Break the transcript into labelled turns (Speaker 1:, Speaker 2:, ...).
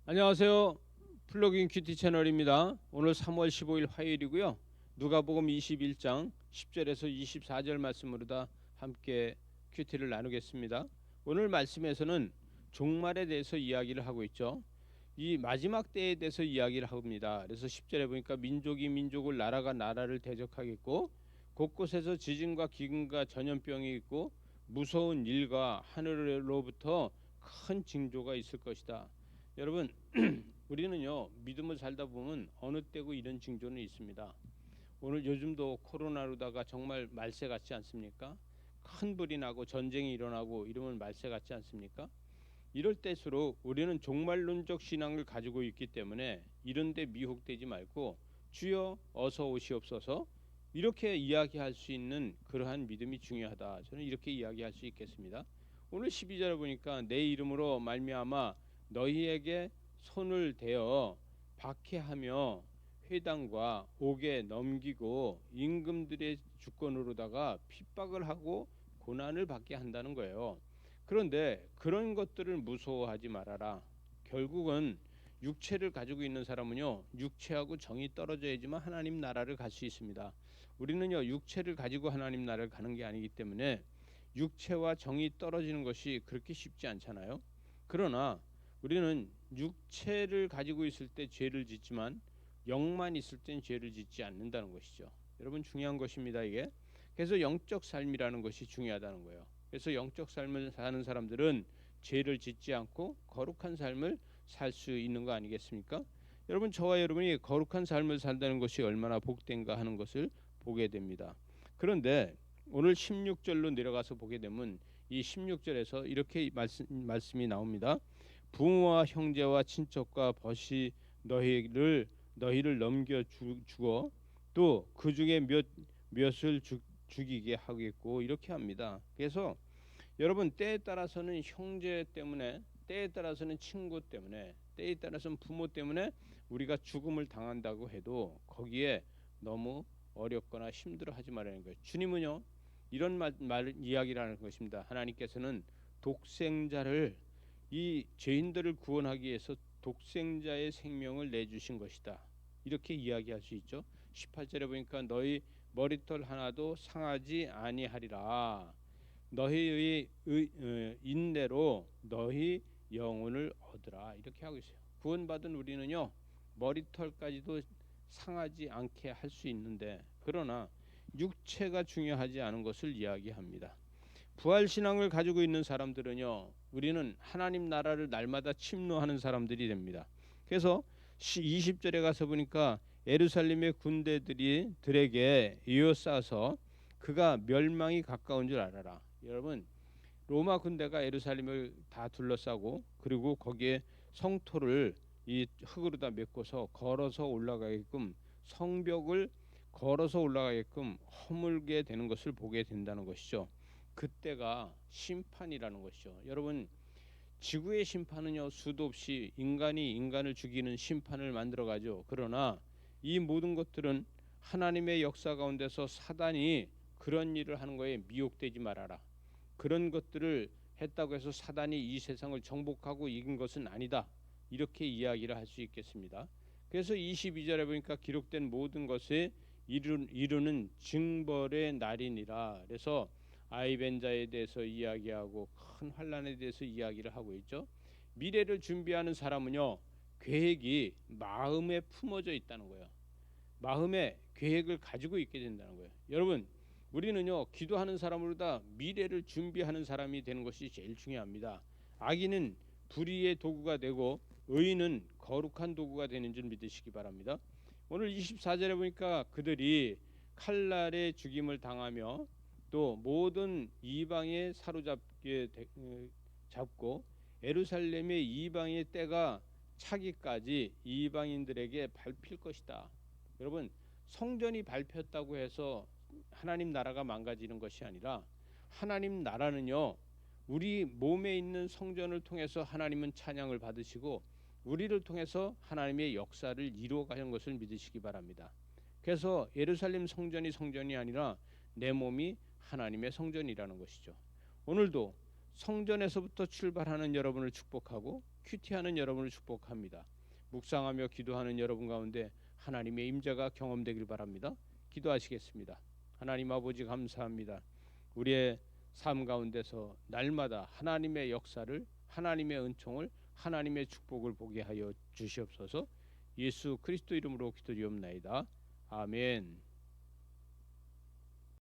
Speaker 1: 안녕하세요. 플러그인 큐티 채널입니다. 오늘 3월 15일 화요일이고요. 누가복음 21장 10절에서 24절 말씀으로 다 함께 큐티를 나누겠습니다. 오늘 말씀에서는 종말에 대해서 이야기를 하고 있죠. 이 마지막 때에 대해서 이야기를 합니다. 그래서 10절에 보니까 민족이 민족을, 나라가 나라를 대적하겠고 곳곳에서 지진과 기근과 전염병이 있고 무서운 일과 하늘로부터 큰 징조가 있을 것이다. 여러분, 우리는요 믿음을 살다 보면 어느 때고 이런 징조는 있습니다. 오늘 요즘도 코로나로다가 정말 말세 같지 않습니까? 큰 불이 나고 전쟁이 일어나고 이러면 말세 같지 않습니까? 이럴 때일수록 우리는 종말론적 신앙을 가지고 있기 때문에 이런 데 미혹되지 말고 주여 어서 오시옵소서 이렇게 이야기할 수 있는 그러한 믿음이 중요하다. 저는 이렇게 이야기할 수 있겠습니다. 오늘 12절에 보니까 내 이름으로 말미암아 너희에게 손을 대어 박해하며 회당과 옥에 넘기고 임금들의 주권으로다가 핍박을 하고 고난을 받게 한다는 거예요. 그런데 그런 것들을 무서워하지 말아라. 결국은 육체를 가지고 있는 사람은요 육체하고 정이 떨어져야지만 하나님 나라를 갈 수 있습니다. 우리는요 육체를 가지고 하나님 나라를 가는 게 아니기 때문에 육체와 정이 떨어지는 것이 그렇게 쉽지 않잖아요. 그러나 우리는 육체를 가지고 있을 때 죄를 짓지만 영만 있을 땐 죄를 짓지 않는다는 것이죠. 여러분 중요한 것입니다 이게. 그래서 영적 삶이라는 것이 중요하다는 거예요. 그래서 영적 삶을 사는 사람들은 죄를 짓지 않고 거룩한 삶을 살 수 있는 거 아니겠습니까? 여러분 저와 여러분이 거룩한 삶을 산다는 것이 얼마나 복된가 하는 것을 보게 됩니다. 그런데 오늘 16절로 내려가서 보게 되면 이 16절에서 이렇게 말씀이 나옵니다. 부모와 형제와 친척과 벗이 너희를 넘겨 주고 또 그 중에 몇을 죽이게 하겠고 이렇게 합니다. 그래서 여러분 때에 따라서는 형제 때문에, 때에 따라서는 친구 때문에, 때에 따라서는 부모 때문에 우리가 죽음을 당한다고 해도 거기에 너무 어렵거나 힘들어하지 말라는 거예요. 주님은요 이런 말 이야기를 하는 것입니다. 하나님께서는 독생자를 이 죄인들을 구원하기 위해서 독생자의 생명을 내주신 것이다. 이렇게 이야기할 수 있죠. 18절에 보니까 너희 머리털 하나도 상하지 아니하리라. 너희의 인내로 너희 영혼을 얻으라. 이렇게 하고 있어요. 구원받은 우리는요 머리털까지도 상하지 않게 할 수 있는데 그러나 육체가 중요하지 않은 것을 이야기합니다. 부활 신앙을 가지고 있는 사람들은요 우리는 하나님 나라를 날마다 침노하는 사람들이 됩니다. 그래서 20절에 가서 보니까 예루살렘의 군대들이 들에게 에워싸서 그가 멸망이 가까운 줄 알아라. 여러분 로마 군대가 예루살렘을 다 둘러싸고 그리고 거기에 성토를 이 흙으로다 메꿔서 걸어서 올라가게끔 성벽을 걸어서 올라가게끔 허물게 되는 것을 보게 된다는 것이죠. 그때가 심판이라는 것이죠. 여러분 지구의 심판은요 수도 없이 인간이 인간을 죽이는 심판을 만들어가죠. 그러나 이 모든 것들은 하나님의 역사 가운데서 사단이 그런 일을 하는 거에 미혹되지 말아라. 그런 것들을 했다고 해서 사단이 이 세상을 정복하고 이긴 것은 아니다. 이렇게 이야기를 할 수 있겠습니다. 그래서 22절에 보니까 기록된 모든 것에 이루는 징벌의 날이니라. 그래서 아이벤자에 대해서 이야기하고 큰 환란에 대해서 이야기를 하고 있죠. 미래를 준비하는 사람은요 계획이 마음에 품어져 있다는 거예요. 마음에 계획을 가지고 있게 된다는 거예요. 여러분 우리는요 기도하는 사람으로다 미래를 준비하는 사람이 되는 것이 제일 중요합니다. 악인은 불의의 도구가 되고 의인은 거룩한 도구가 되는 줄 믿으시기 바랍니다. 오늘 24절에 보니까 그들이 칼날에 죽임을 당하며 또 모든 이방에 사로잡게 잡고 예루살렘의 이방의 때가 차기까지 이방인들에게 밟힐 것이다. 여러분 성전이 밟혔다고 해서 하나님 나라가 망가지는 것이 아니라 하나님 나라는요 우리 몸에 있는 성전을 통해서 하나님은 찬양을 받으시고 우리를 통해서 하나님의 역사를 이루어가는 것을 믿으시기 바랍니다. 그래서 예루살렘 성전이 성전이 아니라 내 몸이 하나님의 성전이라는 것이죠. 오늘도 성전에서부터 출발하는 여러분을 축복하고 큐티하는 여러분을 축복합니다. 묵상하며 기도하는 여러분 가운데 하나님의 임재가 경험되길 바랍니다. 기도하시겠습니다. 하나님 아버지 감사합니다. 우리의 삶 가운데서 날마다 하나님의 역사를, 하나님의 은총을, 하나님의 축복을 보게 하여 주시옵소서. 예수 그리스도 이름으로 기도드리옵나이다. 아멘.